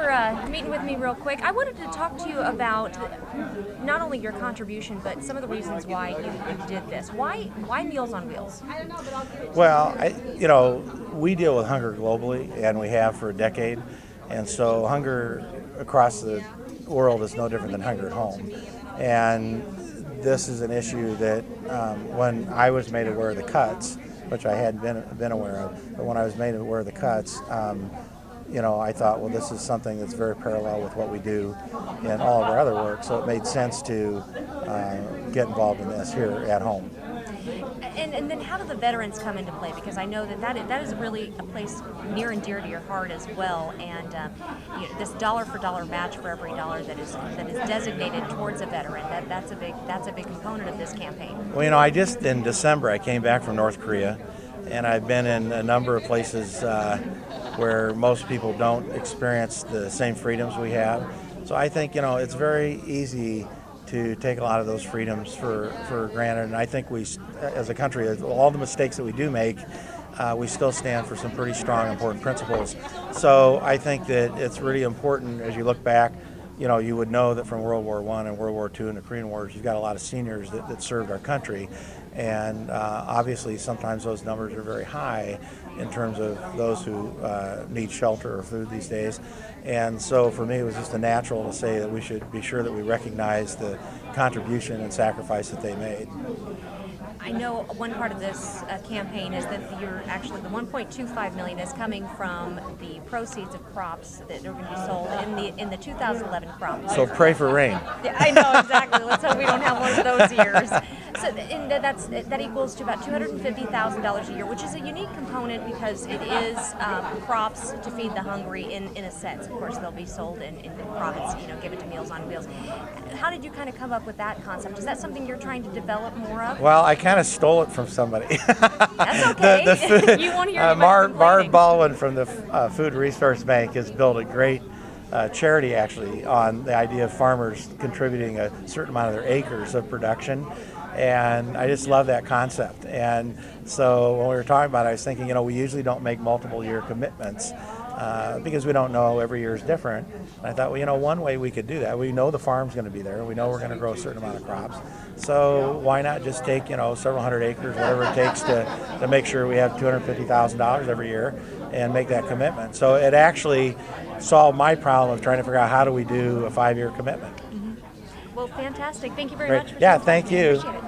for meeting with me real quick. I wanted to talk to you about not only your contribution, but some of the reasons why you did this. Why Meals on Wheels? Well, we deal with hunger globally, and we have for a decade. And so hunger across the world is no different than hunger at home. And this is an issue that when I was made aware of the cuts, which I hadn't been aware of, but when I was made aware of the cuts, I thought, well, this is something that's very parallel with what we do in all of our other work, so it made sense to get involved in this here at home. And then how do the veterans come into play? Because I know that is really a place near and dear to your heart as well. And this dollar for dollar match for every dollar that is designated towards a veteran, that's a big component of this campaign. Well, in December I came back from North Korea, and I've been in a number of places where most people don't experience the same freedoms we have. So I think it's very easy to take a lot of those freedoms for granted, and I think we, as a country, all the mistakes that we do make, we still stand for some pretty strong, important principles. So I think that it's really important as you look back. You would know that from World War I and World War II and the Korean Wars, you've got a lot of seniors that served our country, and obviously sometimes those numbers are very high in terms of those who need shelter or food these days. And so for me, it was just a natural to say that we should be sure that we recognize the contribution and sacrifice that they made. I know one part of this campaign is that the $1.25 million is coming from the proceeds of crops that are going to be sold in the 2011 crop. So pray for rain. Yeah, I know, exactly. Let's hope we don't have one of those years. So that equals to about $250,000 a year, which is a unique component because it is crops to feed the hungry in a sense. Of course, they'll be sold in the province, given to Meals on Wheels. How did you kind of come up with that concept? Is that something you're trying to develop more of? Well, I kind of stole it from somebody. That's okay. You want to hear Marv Baldwin from the Food Resource Bank has built a great charity actually on the idea of farmers contributing a certain amount of their acres of production. And I just love that concept. And so when we were talking about it, I was thinking, we usually don't make multiple year commitments because we don't know, every year is different. And I thought, one way we could do that, we know the farm's going to be there. We know we're going to grow a certain amount of crops. So why not just take, several hundred acres, whatever it takes to make sure we have $250,000 every year and make that commitment. So it actually solved my problem of trying to figure out how do we do a 5-year commitment. Well, fantastic. Thank you very Great. much. Yeah, thank you. Appreciate it.